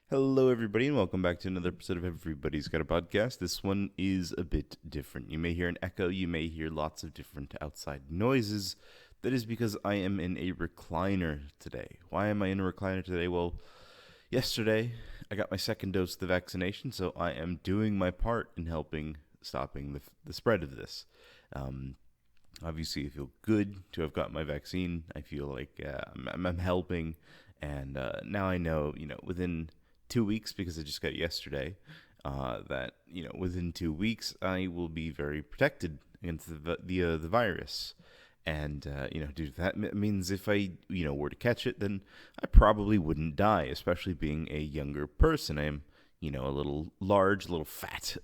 Hello, everybody, and welcome back to another episode of Everybody's Got a Podcast. This one is a bit different. You may hear an echo, you may hear lots of different outside noises. That is because I am in a recliner today. Why am I in a recliner today? Well, yesterday I got my second dose of the vaccination, so I am doing my part in helping stopping the spread of this. Um, Obviously, I feel good to have got my vaccine. I feel like I'm helping, and now I know, within 2 weeks, because I just got it yesterday, that within 2 weeks I will be very protected against the virus. And dude, that means if I were to catch it, then I probably wouldn't die, especially being a younger person. I am a little large, a little fat.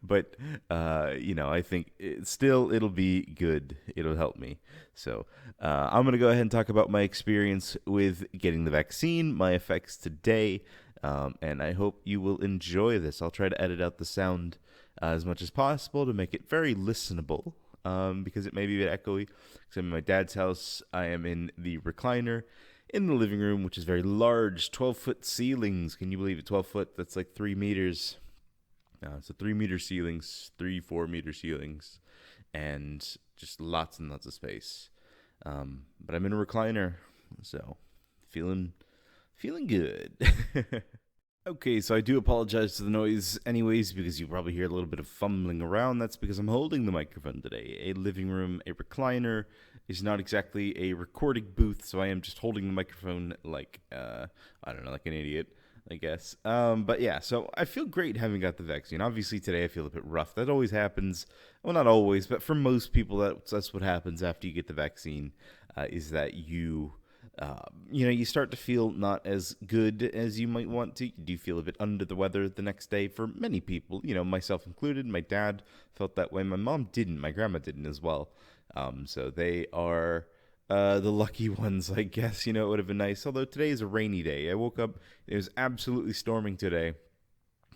But, I think it'll be good. It'll help me. So I'm going to go ahead and talk about my experience with getting the vaccine, my effects today, and I hope you will enjoy this. I'll try to edit out the sound as much as possible to make it very listenable. Because it may be a bit echoey. Because I'm in my dad's house. I am in the recliner in the living room, which is very large, 12-foot ceilings. Can you believe it? 12 foot, that's like 3 meters. So 3 meter ceilings, 4 meter ceilings, and just lots and lots of space. But I'm in a recliner, so feeling good. Okay, so I do apologize to the noise anyways, because you probably hear a little bit of fumbling around. That's because I'm holding the microphone today. A living room, a recliner is not exactly a recording booth, so I am just holding the microphone like, I don't know, like an idiot, I guess. But yeah, so I feel great having got the vaccine. Obviously today I feel a bit rough. That always happens. Well, not always, but for most people, that's what happens after you get the vaccine, is that you start to feel not as good as you might want to. You do feel a bit under the weather the next day for many people, myself included. My dad felt that way. My mom didn't. My grandma didn't as well. So they are the lucky ones, I guess. It would have been nice. Although today is a rainy day. I woke up, it was absolutely storming today.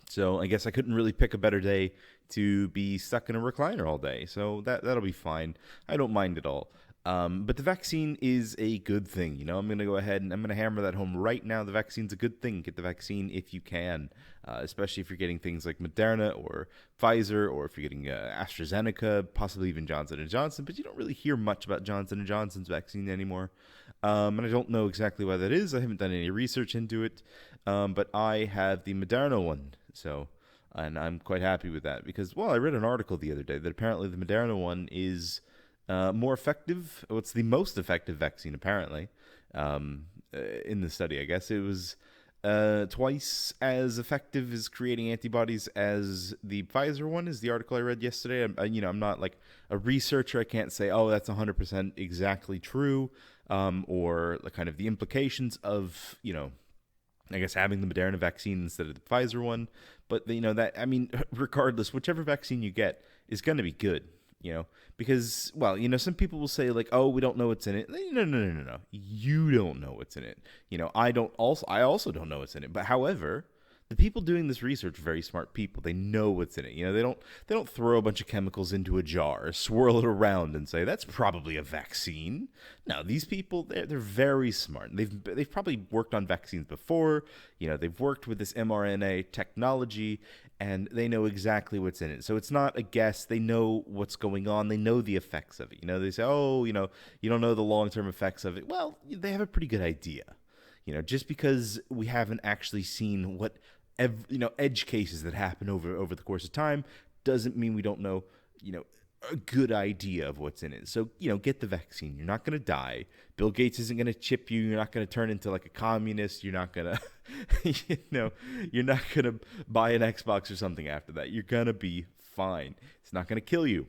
So I guess I couldn't really pick a better day to be stuck in a recliner all day. So that'll be fine. I don't mind at all. But the vaccine is a good thing. I'm going to go ahead and I'm going to hammer that home right now. The vaccine's a good thing. Get the vaccine if you can, especially if you're getting things like Moderna or Pfizer, or if you're getting AstraZeneca, possibly even Johnson & Johnson. But you don't really hear much about Johnson & Johnson's vaccine anymore. And I don't know exactly why that is. I haven't done any research into it. But I have the Moderna one. And I'm quite happy with that because, well, I read an article the other day that apparently the Moderna one is more effective. Well, it's the most effective vaccine, apparently, in the study. I guess it was twice as effective as creating antibodies as the Pfizer one, is the article I read yesterday. I'm not like a researcher. I can't say, oh, that's 100% exactly true, or the kind of the implications of, I guess having the Moderna vaccine instead of the Pfizer one. But, regardless, whichever vaccine you get is going to be good. Because, well, some people will say like, oh, we don't know what's in it. No. You don't know what's in it. I also don't know what's in it. But however, the people doing this research are very smart people. They know what's in it. They don't throw a bunch of chemicals into a jar, swirl it around, and say that's probably a vaccine. No, these people they're very smart. They've probably worked on vaccines before. They've worked with this mRNA technology, and they know exactly what's in it. So it's not a guess. They know what's going on. They know the effects of it. They say, oh, you don't know the long-term effects of it. Well, they have a pretty good idea. Just because we haven't actually seen what edge cases that happen over the course of time doesn't mean we don't know, a good idea of what's in it. So, get the vaccine. You're not going to die. Bill Gates isn't going to chip you. You're not going to turn into like a communist. You're not going to, you're not going to buy an Xbox or something after that. You're going to be fine. It's not going to kill you.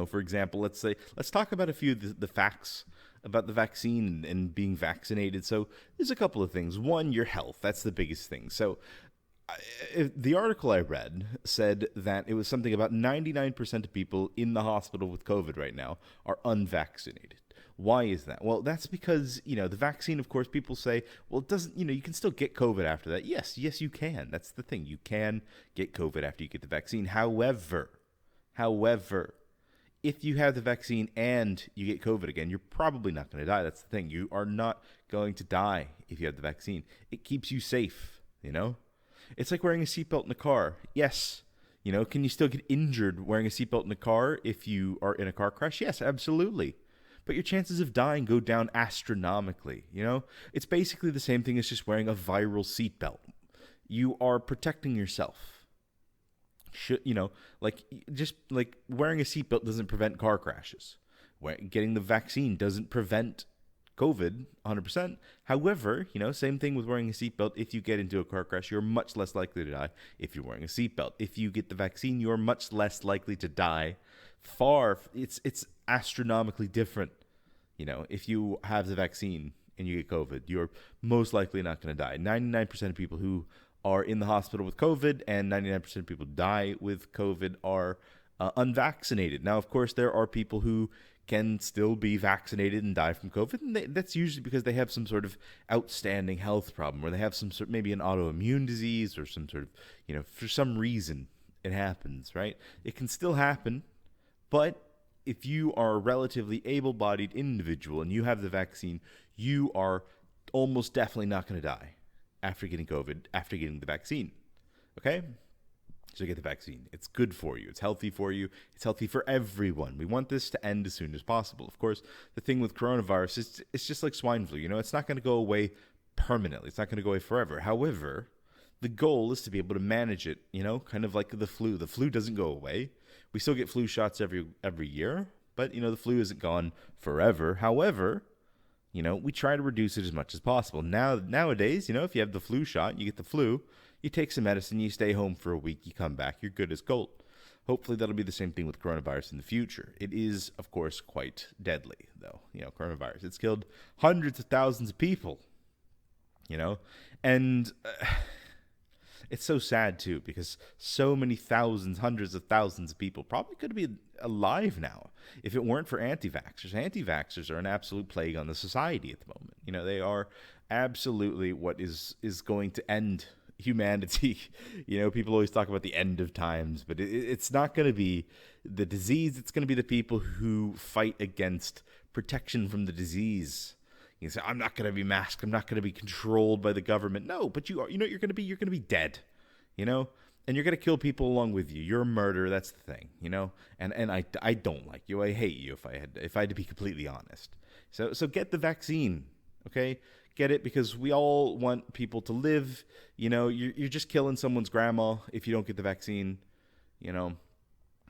For example, let's talk about a few of the facts about the vaccine and being vaccinated. So there's a couple of things. One, your health. That's the biggest thing. So the article I read said that it was something about 99% of people in the hospital with COVID right now are unvaccinated. Why is that? Well, that's because, the vaccine, of course, people say, well, it doesn't, you can still get COVID after that. Yes, you can. That's the thing. You can get COVID after you get the vaccine. However, if you have the vaccine and you get COVID again, you're probably not going to die. That's the thing. You are not going to die if you have the vaccine. It keeps you safe, you know? It's like wearing a seatbelt in a car. Yes. You know, can you still get injured wearing a seatbelt in a car if you are in a car crash? Yes, absolutely. But your chances of dying go down astronomically, you know? It's basically the same thing as just wearing a viral seatbelt. You are protecting yourself. You know, like just like wearing a seatbelt doesn't prevent car crashes. Getting the vaccine doesn't prevent COVID 100%. However, you know, same thing with wearing a seatbelt. If you get into a car crash, you're much less likely to die if you're wearing a seatbelt. If you get the vaccine, you're much less likely to die. It's astronomically different. You know, if you have the vaccine and you get COVID, you're most likely not going to die. 99% of people who are in the hospital with COVID and 99% of people who die with COVID are unvaccinated. Now, of course, there are people who can still be vaccinated and die from COVID, and that's usually because they have some sort of outstanding health problem, or they have some sort, maybe an autoimmune disease, or some sort of, you know, for some reason it happens, right? It can still happen, but if you are a relatively able-bodied individual and you have the vaccine, you are almost definitely not going to die after getting COVID, after getting the vaccine. Okay? So get the vaccine. It's good for you. It's healthy for you. It's healthy for everyone. We want this to end as soon as possible. Of course, the thing with coronavirus is it's just like swine flu. You know, it's not going to go away permanently. It's not going to go away forever. However, the goal is to be able to manage it, you know, kind of like the flu. The flu doesn't go away. We still get flu shots every year, but, you know, the flu isn't gone forever. However, you know, we try to reduce it as much as possible. Nowadays, you know, if you have the flu shot, you get the flu, you take some medicine, you stay home for a week, you come back, you're good as gold. Hopefully that'll be the same thing with coronavirus in the future. It is, of course, quite deadly, though. You know, coronavirus. It's killed hundreds of thousands of people, you know, and it's so sad, too, because so many thousands, hundreds of thousands of people probably could be alive now if it weren't for anti-vaxxers. Anti-vaxxers are an absolute plague on the society at the moment. You know, they are absolutely what is going to end humanity. You know, people always talk about the end of times, but it's not going to be the disease. It's going to be the people who fight against protection from the disease. You say, I'm not going to be masked. I'm not going to be controlled by the government. No, but you are. You know, you're going to be dead. You know, and you're going to kill people along with you. You're a murderer. That's the thing. You know, and I don't like you. I hate you. If I had to be completely honest. So get the vaccine. Okay, get it, because we all want people to live. You know, you're just killing someone's grandma if you don't get the vaccine. You know,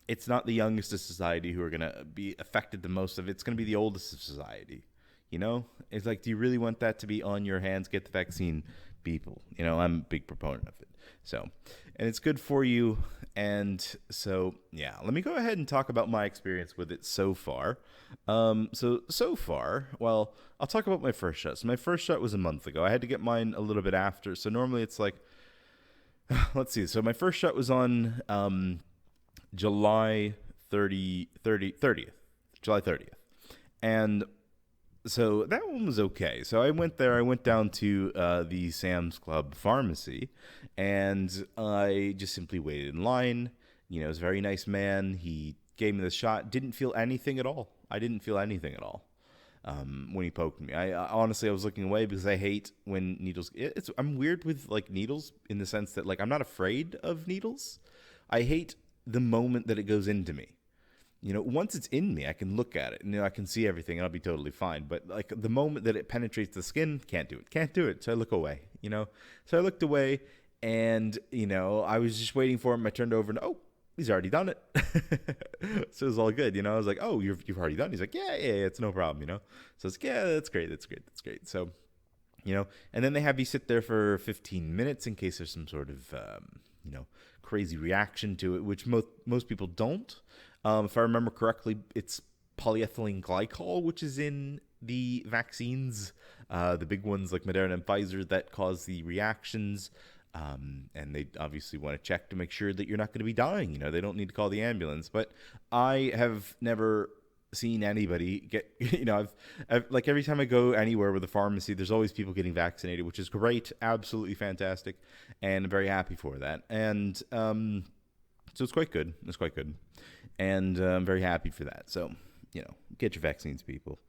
it's not the youngest of society who are going to be affected the most of it. It's going to be the oldest of society. You know, it's like, do you really want that to be on your hands? Get the vaccine, people. You know, I'm a big proponent of it. So, and it's good for you. And so, yeah, let me go ahead and talk about my experience with it so far. So far, well, I'll talk about my first shot. So my first shot was a month ago. I had to get mine a little bit after. So normally it's like, let's see. So my first shot was on July 30th. And so that one was okay. So I went there. I went down to the Sam's Club pharmacy, and I just simply waited in line. You know, it was a very nice man. He gave me the shot. Didn't feel anything at all. I didn't feel anything at all when he poked me. I honestly, I was looking away because I hate when needles. I'm weird with like needles in the sense that like I'm not afraid of needles. I hate the moment that it goes into me. You know, once it's in me, I can look at it and, you know, I can see everything and I'll be totally fine. But like the moment that it penetrates the skin, can't do it. So I look away, you know. So I looked away and, you know, I was just waiting for him. I turned over and, oh, he's already done it. So it was all good, you know. I was like, oh, you've already done it. He's like, yeah, it's no problem, you know. So it's like, yeah, that's great. So, you know, and then they have you sit there for 15 minutes in case there's some sort of, you know, crazy reaction to it, which most people don't. If I remember correctly, it's polyethylene glycol, which is in the vaccines, the big ones like Moderna and Pfizer, that cause the reactions. And they obviously want to check to make sure that you're not going to be dying. You know, they don't need to call the ambulance. But I have never seen anybody get, you know, I've like every time I go anywhere with a pharmacy, there's always people getting vaccinated, which is great, absolutely fantastic, and I'm very happy for that. And So it's quite good. It's quite good. And I'm very happy for that. So, get your vaccines, people.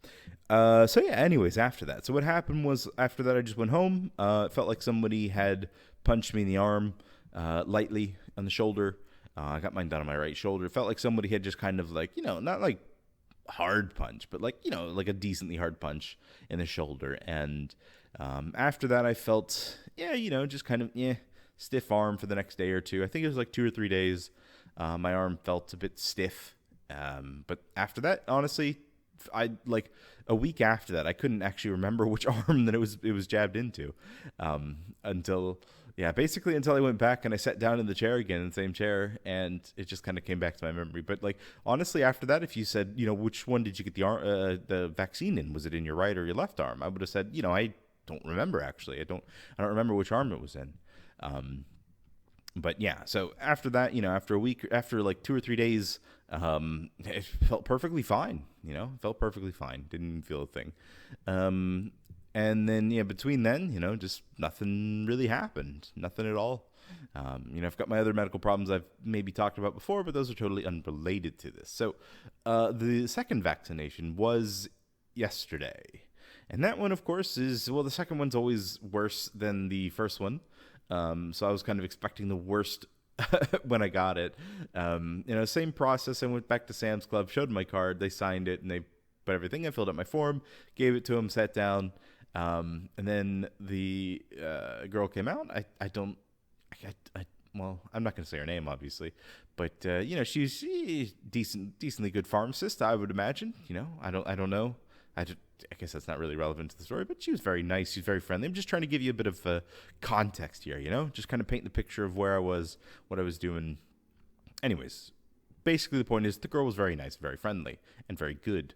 So yeah, anyways, after that. So what happened was after that, I just went home. It felt like somebody had punched me in the arm, lightly on the shoulder. I got mine done on my right shoulder. It felt like somebody had just kind of like, not like hard punch, but like, like a decently hard punch in the shoulder. And after that, I felt, just kind of, stiff arm for the next day or two. I think it was like 2 or 3 days. My arm felt a bit stiff. But after that, honestly, I like a week after that, I couldn't actually remember which arm that it was jabbed into, until I went back and I sat down in the chair again, in the same chair, and it just kind of came back to my memory. But like, honestly, after that, if you said, which one did you get the vaccine in? Was it in your right or your left arm? I would have said, I don't remember actually. I don't remember which arm it was in. But yeah, so after that, after a week, after like 2 or 3 days, it felt perfectly fine. Felt perfectly fine. Didn't even feel a thing. And then, between then, just nothing really happened. Nothing at all. I've got my other medical problems I've maybe talked about before, but those are totally unrelated to this. So, the second vaccination was yesterday. And that one, of course, the second one's always worse than the first one. So I was kind of expecting the worst when I got it. Same process. I went back to Sam's Club, showed my card, they signed it, and they put everything. I filled out my form, gave it to him, sat down, and then the girl came out. Well, I'm not going to say her name, obviously, but she's decently good pharmacist, I would imagine. I don't know. I guess that's not really relevant to the story, but she was very nice. She's very friendly. I'm just trying to give you a bit of context here, just kind of paint the picture of where I was, what I was doing. Anyways, basically the point is the girl was very nice, very friendly, and very good.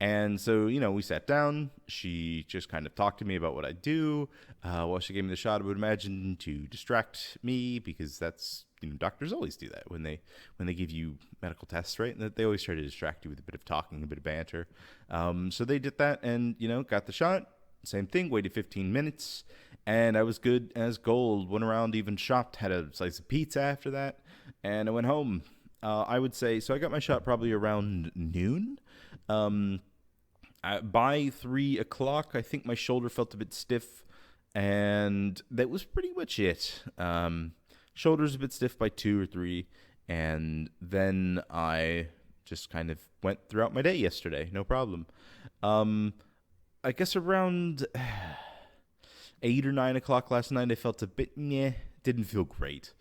And so, we sat down. She just kind of talked to me about what I do. While she gave me the shot, I would imagine to distract me, because that's, doctors always do that when they give you medical tests, right? And they always try to distract you with a bit of talking, a bit of banter. So they did that and, got the shot. Same thing, waited 15 minutes, and I was good as gold. Went around, even shopped, had a slice of pizza after that, and I went home. I would say, so I got my shot probably around noon. By 3 o'clock, I think my shoulder felt a bit stiff, and that was pretty much it. Shoulders a bit stiff by 2 or 3, and then I just kind of went throughout my day yesterday, no problem. I guess around 8 or 9 o'clock last night, I felt a bit didn't feel great.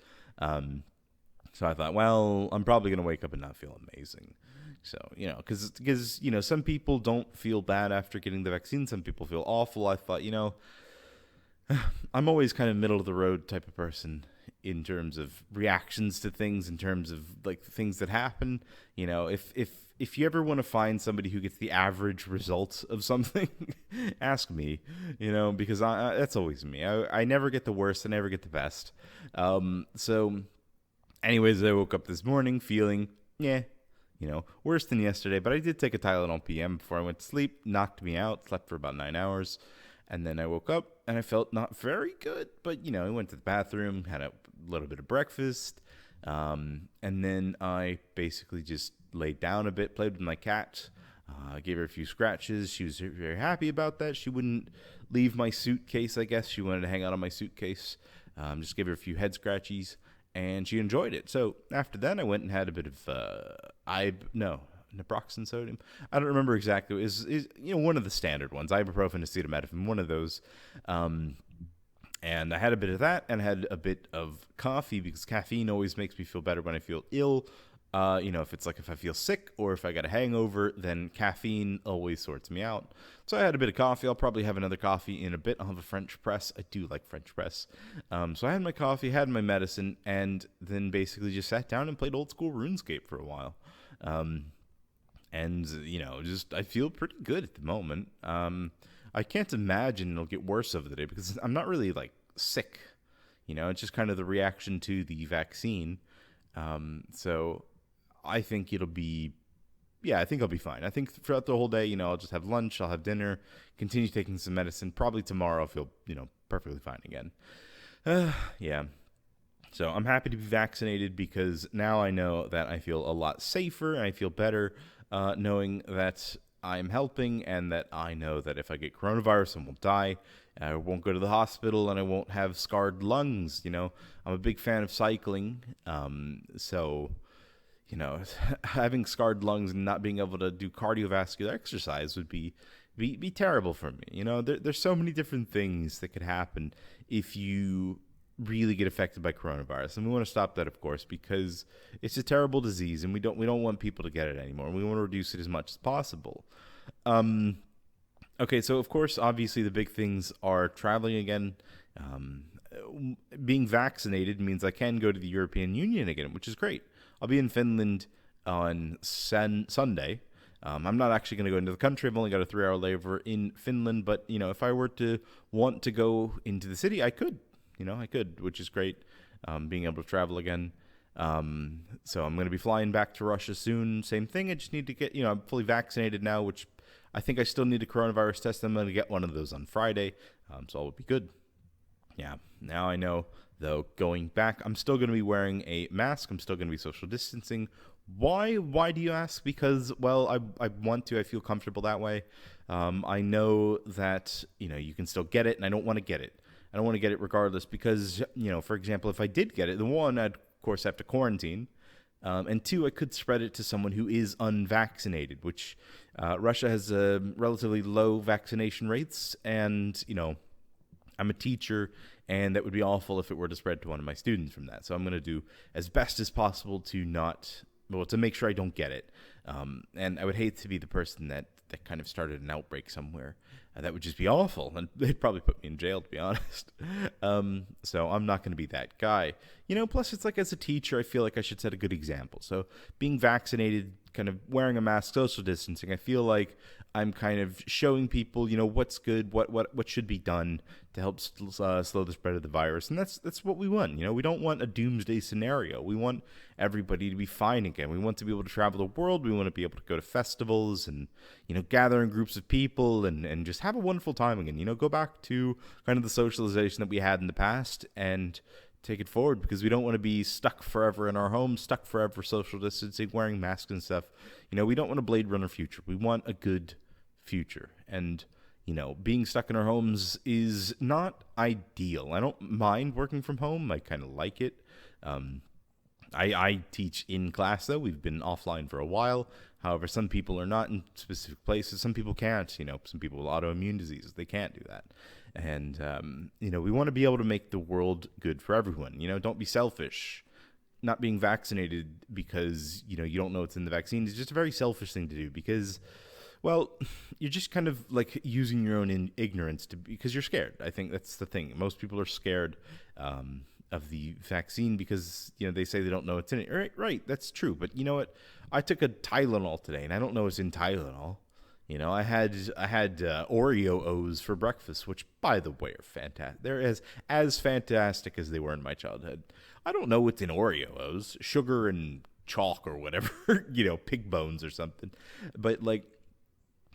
So I thought, well, I'm probably going to wake up and not feel amazing. So, because some people don't feel bad after getting the vaccine. Some people feel awful. I thought, I'm always kind of middle of the road type of person in terms of reactions to things, in terms of like things that happen. If you ever want to find somebody who gets the average result of something, ask me, because that's always me. I never get the worst. I never get the best. So anyways, I woke up this morning feeling, worse than yesterday, but I did take a Tylenol PM before I went to sleep, knocked me out, slept for about 9 hours. And then I woke up and I felt not very good, but, I went to the bathroom, had a little bit of breakfast, and then I basically just laid down a bit, played with my cat, gave her a few scratches. She was very happy about that. She wouldn't leave my suitcase, I guess. She wanted to hang out on my suitcase. Just gave her a few head scratchies, and she enjoyed it. So after that, I went and had a bit of naproxen sodium. I don't remember exactly. It was one of the standard ones, ibuprofen, acetaminophen, one of those. And I had a bit of that, and I had a bit of coffee, because caffeine always makes me feel better when I feel ill. If I feel sick or if I got a hangover, then caffeine always sorts me out. So I had a bit of coffee. I'll probably have another coffee in a bit. I'll have a French press. I do like French press. So I had my coffee, had my medicine, and then basically just sat down and played old school RuneScape for a while. I feel pretty good at the moment. I can't imagine it'll get worse over the day, because I'm not really sick. It's just kind of the reaction to the vaccine. So I think I'll be fine. I think throughout the whole day, I'll just have lunch, I'll have dinner, continue taking some medicine. Probably tomorrow I'll feel, perfectly fine again. Yeah. So I'm happy to be vaccinated because now I know that I feel a lot safer and I feel better knowing that I'm helping and that I know that if I get coronavirus, I won't die. I won't go to the hospital and I won't have scarred lungs. I'm a big fan of cycling. So having scarred lungs and not being able to do cardiovascular exercise would be terrible for me. There's so many different things that could happen if you really get affected by coronavirus, and we want to stop that, of course, because it's a terrible disease, and we don't want people to get it anymore. We want to reduce it as much as possible. Okay, so of course, obviously, the big things are traveling again. Being vaccinated means I can go to the European Union again, which is great. I'll be in Finland on Sunday. I'm not actually going to go into the country. I've only got a 3-hour layover in Finland, but if I were to want to go into the city, I could. I could, which is great, being able to travel again. So I'm going to be flying back to Russia soon. Same thing. I just need to get, I'm fully vaccinated now, which I think I still need a coronavirus test. I'm going to get one of those on Friday, so all will be good. Yeah, now I know, though, going back, I'm still going to be wearing a mask. I'm still going to be social distancing. Why? Why do you ask? Because, well, I want to. I feel comfortable that way. I know that, you can still get it, and I don't want to get it. I don't want to get it regardless because, for example, if I did get it, the one, I'd, of course, have to quarantine. And two, I could spread it to someone who is unvaccinated, which Russia has relatively low vaccination rates. And, I'm a teacher, and that would be awful if it were to spread to one of my students from that. So I'm going to do as best as possible to make sure I don't get it. And I would hate to be the person that kind of started an outbreak somewhere. That would just be awful, and they'd probably put me in jail, to be honest. So I'm not going to be that guy. Plus it's like, as a teacher, I feel like I should set a good example. So being vaccinated, kind of wearing a mask, social distancing, I feel like I'm kind of showing people, what's good, what should be done to help slow the spread of the virus. And that's what we want. We don't want a doomsday scenario. We want everybody to be fine again. We want to be able to travel the world. We want to be able to go to festivals and, gather in groups of people and just have a wonderful time again. Go back to kind of the socialization that we had in the past and take it forward, because we don't want to be stuck forever in our homes, stuck forever social distancing, wearing masks and stuff. We don't want a Blade Runner future. We want a good future. And, being stuck in our homes is not ideal. I don't mind working from home. I kind of like it. I teach in class, though. We've been offline for a while. However, some people are not in specific places. Some people can't. Some people with autoimmune diseases, they can't do that. And, we want to be able to make the world good for everyone. Don't be selfish. Not being vaccinated because, you don't know what's in the vaccine is just a very selfish thing to do, because, well, you're just kind of like using your own ignorance because you're scared. I think that's the thing. Most people are scared of the vaccine because, they say they don't know what's in it. Right, that's true. But you know what? I took a Tylenol today, and I don't know what's in Tylenol. I had Oreo O's for breakfast, which, by the way, are fantastic. They're as fantastic as they were in my childhood. I don't know what's in Oreo O's, sugar and chalk or whatever, pig bones or something. But, like,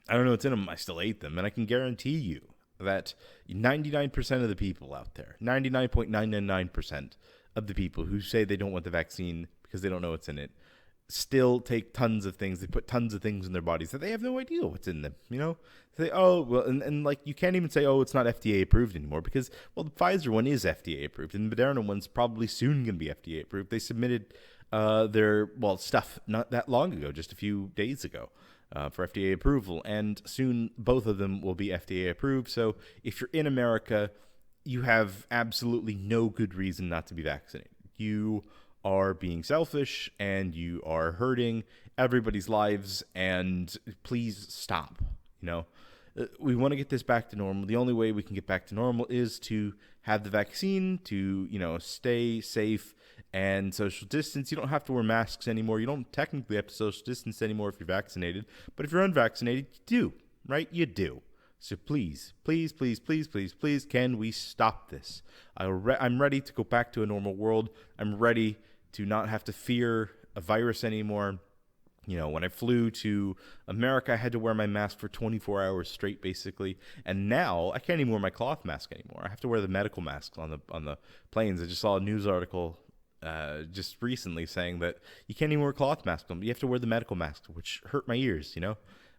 I don't know what's in them. I still ate them, and I can guarantee you that 99% of the people out there, 99.999% of the people who say they don't want the vaccine because they don't know what's in it, still take tons of things. They put tons of things in their bodies that they have no idea what's in them, Say, oh, well, and like, you can't even say, oh, it's not FDA approved anymore, because, well, the Pfizer one is FDA approved, and the Moderna one's probably soon going to be FDA approved. They submitted their stuff not that long ago, just a few days ago, for FDA approval, and soon both of them will be FDA approved. So if you're in America, you have absolutely no good reason not to be vaccinated. You are being selfish, and you are hurting everybody's lives, and please stop. We want to get this back to normal. The only way we can get back to normal is to have the vaccine, to, stay safe and social distance. You don't have to wear masks anymore. You don't technically have to social distance anymore if you're vaccinated. But if you're unvaccinated, you do, right? You do. So please, please, please, please, please, please, can we stop this? I'm ready to go back to a normal world. I'm ready to not have to fear a virus anymore. When I flew to America, I had to wear my mask for 24 hours straight, basically. And now I can't even wear my cloth mask anymore. I have to wear the medical masks on the planes. I just saw a news article just recently saying that you can't even wear cloth masks. You have to wear the medical mask, which hurt my ears,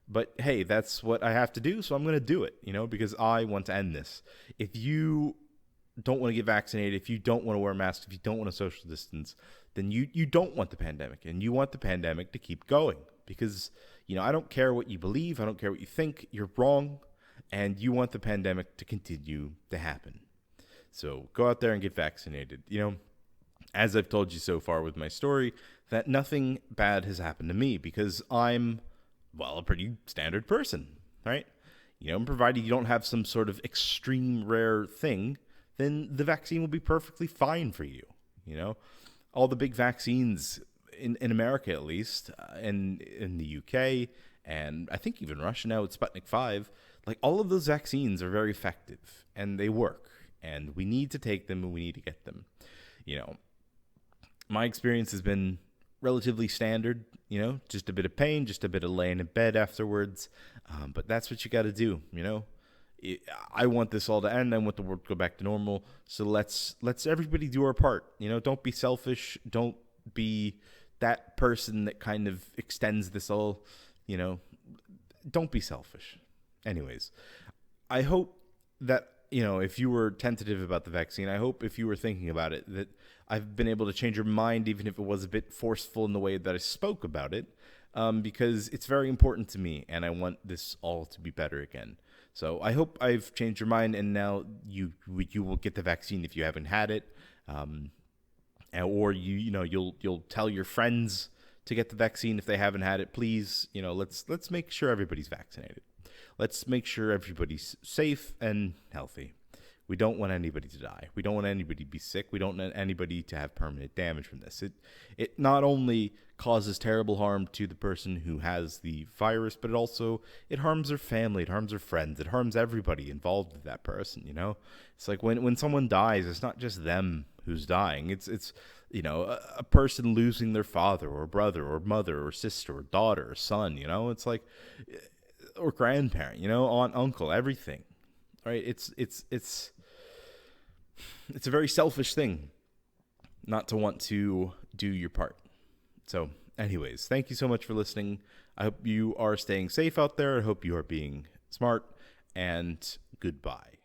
But hey, that's what I have to do, so I'm going to do it, because I want to end this. If you don't want to get vaccinated, if you don't want to wear masks, if you don't want to social distance, then you don't want the pandemic, and you want the pandemic to keep going. Because, I don't care what you believe, I don't care what you think, you're wrong, and you want the pandemic to continue to happen. So go out there and get vaccinated. As I've told you so far with my story, that nothing bad has happened to me because I'm, a pretty standard person, right? Provided you don't have some sort of extreme rare thing, then the vaccine will be perfectly fine for you. All the big vaccines in America, at least, and in the UK, and I think even Russia now with Sputnik 5, like all of those vaccines are very effective and they work, and we need to take them and we need to get them. My experience has been relatively standard, just a bit of pain, just a bit of laying in bed afterwards. But that's what you got to do, I want this all to end. I want the world to go back to normal. So let's everybody do our part. Don't be selfish. Don't be that person that kind of extends this all, don't be selfish. Anyways, I hope that, if you were tentative about the vaccine, I hope if you were thinking about it, that I've been able to change your mind, even if it was a bit forceful in the way that I spoke about it, because it's very important to me, and I want this all to be better again. So I hope I've changed your mind, and now you will get the vaccine if you haven't had it, or you'll tell your friends to get the vaccine if they haven't had it. Please, let's make sure everybody's vaccinated. Let's make sure everybody's safe and healthy. We don't want anybody to die. We don't want anybody to be sick. We don't want anybody to have permanent damage from this. It not only causes terrible harm to the person who has the virus, but it harms their family, it harms their friends, it harms everybody involved with that person, It's like when someone dies, it's not just them who's dying. It's a person losing their father or brother or mother or sister or daughter or son, It's like, or grandparent, aunt, uncle, everything. Right? It's a very selfish thing not to want to do your part. So, anyways, thank you so much for listening. I hope you are staying safe out there. I hope you are being smart, and goodbye.